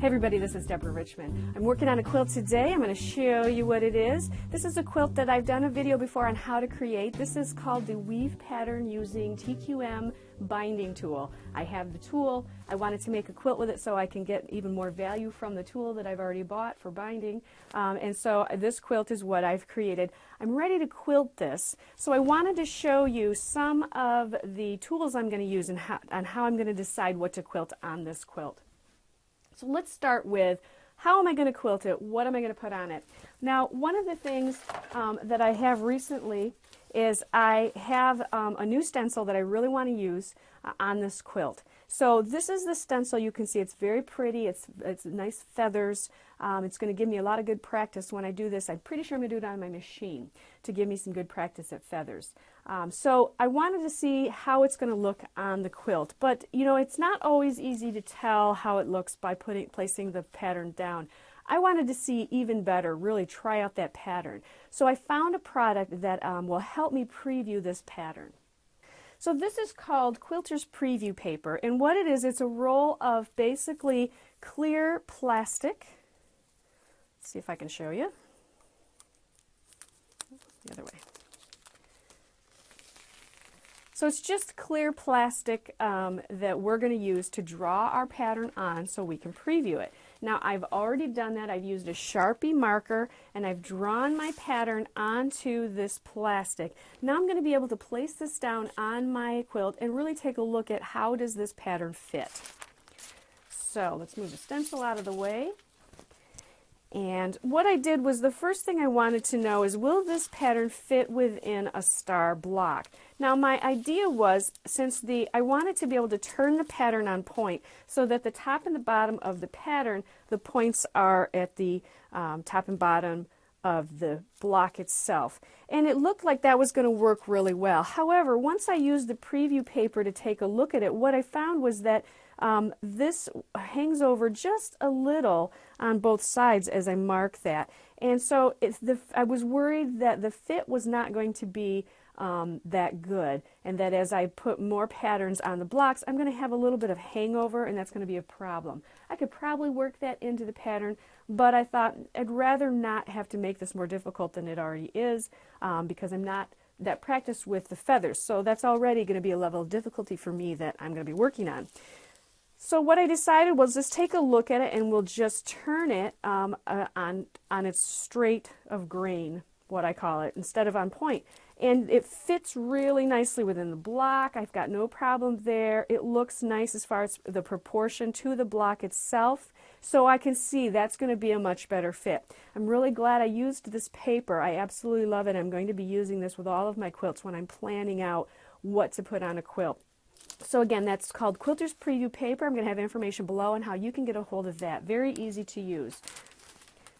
Hey everybody, this is Deborah Richmond. I'm working on a quilt today. I'm going to show you what it is. This is a quilt that I've done a video before on how to create. This is called the Weave Pattern using TQM binding tool. I have the tool. I wanted to make a quilt with it so I can get even more value from the tool that I've already bought for binding. And so this quilt is what I've created. I'm ready to quilt this. So I wanted to show you some of the tools I'm going to use and how I'm going to decide what to quilt on this quilt. So let's start with how am I going to quilt it? What am I going to put on it? Now, one of the things that I have recently is I have a new stencil that I really want to use on this quilt. So this is the stencil. You can see it's very pretty. It's nice feathers. It's going to give me a lot of good practice when I do this. I'm pretty sure I'm going to do it on my machine to give me some good practice at feathers. So I wanted to see how it's going to look on the quilt. But you know, it's not always easy to tell how it looks by placing the pattern down. I wanted to see even better, really try out that pattern. So I found a product that will help me preview this pattern. So this is called Quilters Preview Paper, and what it is, it's a roll of basically clear plastic. Let's see if I can show you. The other way. So it's just clear plastic that we're going to use to draw our pattern on so we can preview it. Now I've already done that. I've used a Sharpie marker and I've drawn my pattern onto this plastic. Now I'm going to be able to place this down on my quilt and really take a look at how does this pattern fit. So let's move the stencil out of the way. And what I did was the first thing I wanted to know is, will this pattern fit within a star block? Now my idea was, since I wanted to be able to turn the pattern on point so that the top and the bottom of the pattern, the points are at the top and bottom of the block itself. And it looked like that was going to work really well. However, once I used the preview paper to take a look at it, what I found was that this hangs over just a little on both sides as I mark that. And so I was worried that the fit was not going to be that good, and that as I put more patterns on the blocks, I'm going to have a little bit of hangover, and that's going to be a problem. I could probably work that into the pattern, but I thought I'd rather not have to make this more difficult than it already is, because I'm not that practiced with the feathers. So that's already going to be a level of difficulty for me that I'm going to be working on. So what I decided was, just take a look at it and we'll just turn it on its straight of grain, what I call it, instead of on point. And it fits really nicely within the block. I've got no problem there. It looks nice as far as the proportion to the block itself. So I can see that's going to be a much better fit. I'm really glad I used this paper. I absolutely love it. I'm going to be using this with all of my quilts when I'm planning out what to put on a quilt. So again, that's called Quilters Preview Paper. I'm going to have information below on how you can get a hold of that. Very easy to use.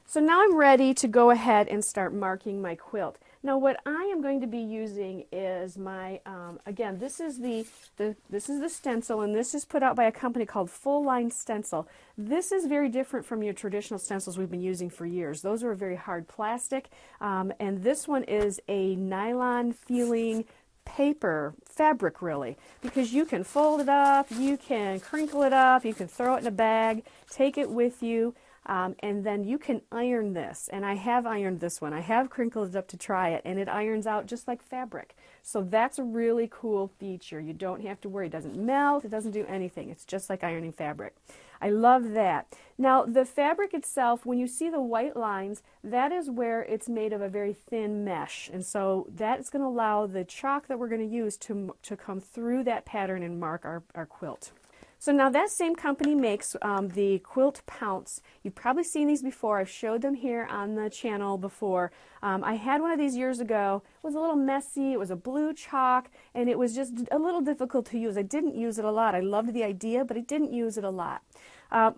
So now I'm ready to go ahead and start marking my quilt. Now what I am going to be using is my, again, this is the stencil, and this is put out by a company called Full Line Stencil. This is very different from your traditional stencils we've been using for years. Those are a very hard plastic, and this one is a nylon feeling fabric really, because you can fold it up, you can crinkle it up, you can throw it in a bag, take it with you. And then you can iron this, and I have ironed this one. I have crinkled it up to try it, and it irons out just like fabric. So that's a really cool feature. You don't have to worry. It doesn't melt. It doesn't do anything. It's just like ironing fabric. I love that. Now the fabric itself, when you see the white lines, that is where it's made of a very thin mesh, and so that is going to allow the chalk that we're going to use to come through that pattern and mark our quilt. So now that same company makes the Quilt Pounce. You've probably seen these before. I've showed them here on the channel before. I had one of these years ago. It was a little messy. It was a blue chalk, and it was just a little difficult to use. I didn't use it a lot. I loved the idea, but I didn't use it a lot.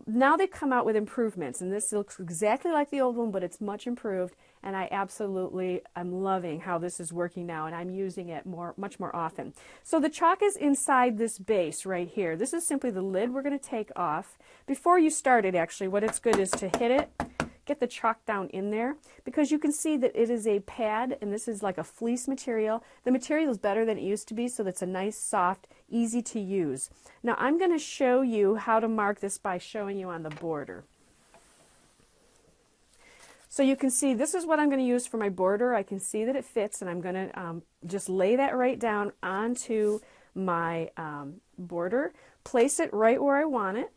Now they've come out with improvements, and this looks exactly like the old one, but it's much improved, and I absolutely am loving how this is working now, and I'm using it much more often. So the chalk is inside this base right here. This is simply the lid we're going to take off. Before you start it, actually, what it's good is to hit it, get the chalk down in there, because you can see that it is a pad, and this is like a fleece material. The material is better than it used to be, so that's a nice, soft, easy to use. Now I'm going to show you how to mark this by showing you on the border. So you can see this is what I'm going to use for my border. I can see that it fits, and I'm going to just lay that right down onto my border, place it right where I want it,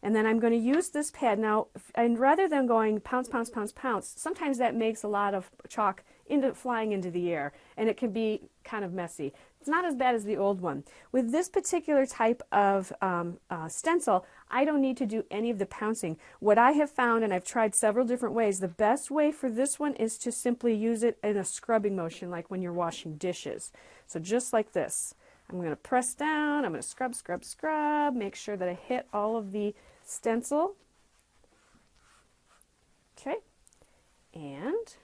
and then I'm going to use this pad. Now, and rather than going pounce, pounce, pounce, pounce, sometimes that makes a lot of chalk flying into the air, and it can be kind of messy. It's not as bad as the old one. With this particular type of stencil, I don't need to do any of the pouncing. What I have found, and I've tried several different ways, the best way for this one is to simply use it in a scrubbing motion, like when you're washing dishes. So just like this. I'm going to press down, I'm going to scrub, scrub, scrub, make sure that I hit all of the stencil. Okay, and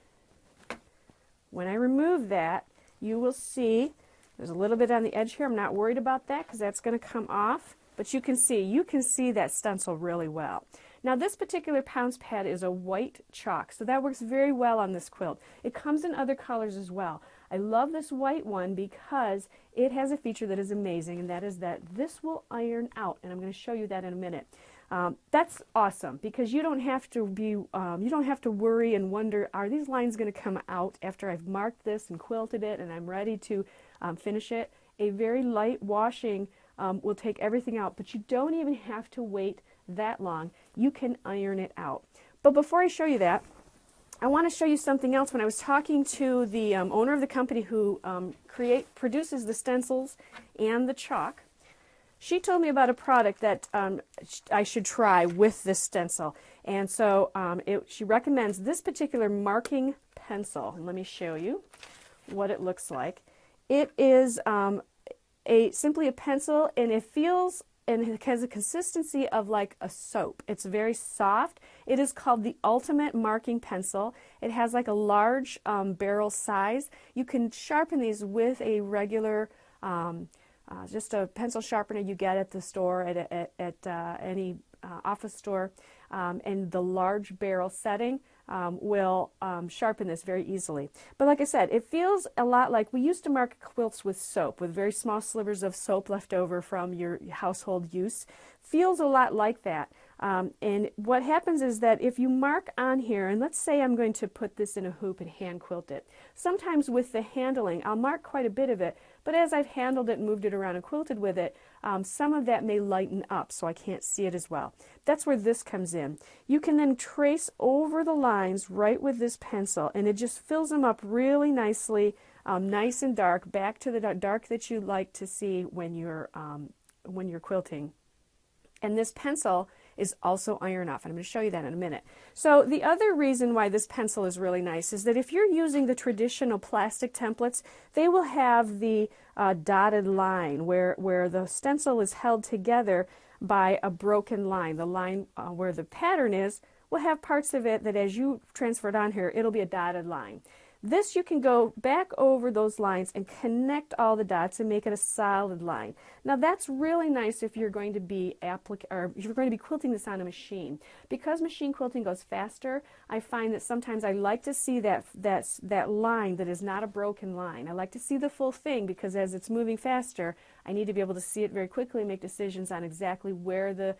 when I remove that, you will see there's a little bit on the edge here. I'm not worried about that because that's going to come off, but you can see that stencil really well. Now this particular Pounce Pad is a white chalk, so that works very well on this quilt. It comes in other colors as well. I love this white one because it has a feature that is amazing, and that is that this will iron out, and I'm going to show you that in a minute. That's awesome because you don't have to worry and wonder, are these lines going to come out after I've marked this and quilted it and I'm ready to finish it. A very light washing will take everything out, but you don't even have to wait that long. You can iron it out. But before I show you that, I want to show you something else. When I was talking to the owner of the company who produces the stencils and the chalk, she told me about a product that I should try with this stencil. And so she recommends this particular marking pencil. And let me show you what it looks like. It is simply a pencil, and it feels and it has a consistency of like a soap. It's very soft. It is called the Ultimate Marking Pencil. It has like a large barrel size. You can sharpen these with a regular just a pencil sharpener you get at the store, at any office store, and the large barrel setting will sharpen this very easily. But like I said, it feels a lot like we used to mark quilts with soap, with very small slivers of soap left over from your household use. Feels a lot like that. And what happens is that if you mark on here, and let's say I'm going to put this in a hoop and hand quilt it, sometimes with the handling, I'll mark quite a bit of it, but as I've handled it and moved it around and quilted with it, some of that may lighten up so I can't see it as well. That's where this comes in. You can then trace over the lines right with this pencil, and it just fills them up really nicely, nice and dark, back to the dark that you like to see when you're quilting. And this pencil is also iron off, and I'm going to show you that in a minute. So the other reason why this pencil is really nice is that if you're using the traditional plastic templates, they will have the dotted line where the stencil is held together by a broken line. The line where the pattern is will have parts of it that as you transfer it on here, it'll be a dotted line. This, you can go back over those lines and connect all the dots and make it a solid line. Now that's really nice if you're going to be quilting this on a machine. Because machine quilting goes faster, I find that sometimes I like to see that line that is not a broken line. I like to see the full thing because as it's moving faster, I need to be able to see it very quickly and make decisions on exactly where the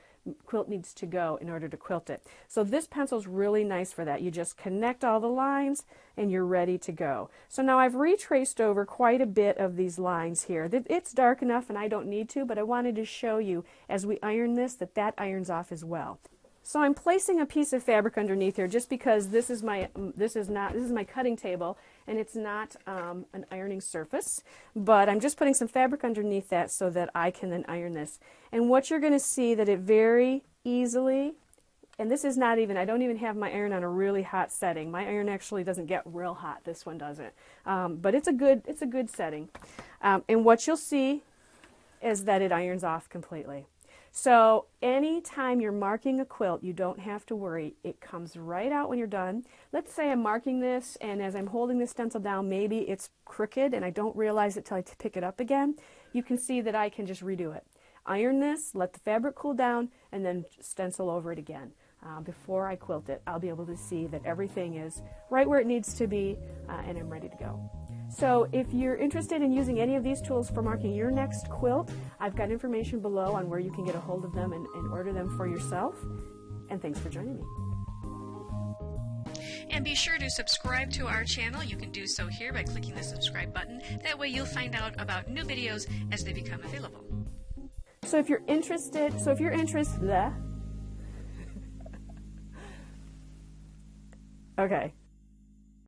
quilt needs to go in order to quilt it. So this pencil is really nice for that. You just connect all the lines and you're ready to go. So now I've retraced over quite a bit of these lines here. It's dark enough and I don't need to, but I wanted to show you as we iron this that irons off as well. So I'm placing a piece of fabric underneath here just because this is my cutting table and it's not an ironing surface, but I'm just putting some fabric underneath that so that I can then iron this. And what you're going to see that it very easily, and this is not even, I don't even have my iron on a really hot setting. My iron actually doesn't get real hot. This one doesn't, but it's a good setting. And what you'll see is that it irons off completely. So anytime you're marking a quilt, you don't have to worry. It comes right out when you're done. Let's say I'm marking this, and as I'm holding this stencil down, maybe it's crooked and I don't realize it till I pick it up again. You can see that I can just redo it. Iron this, let the fabric cool down, and then stencil over it again. Before I quilt it, I'll be able to see that everything is right where it needs to be, and I'm ready to go. So if you're interested in using any of these tools for marking your next quilt, I've got information below on where you can get a hold of them and order them for yourself. And thanks for joining me. And be sure to subscribe to our channel. You can do so here by clicking the subscribe button. That way you'll find out about new videos as they become available. So if you're interested, okay.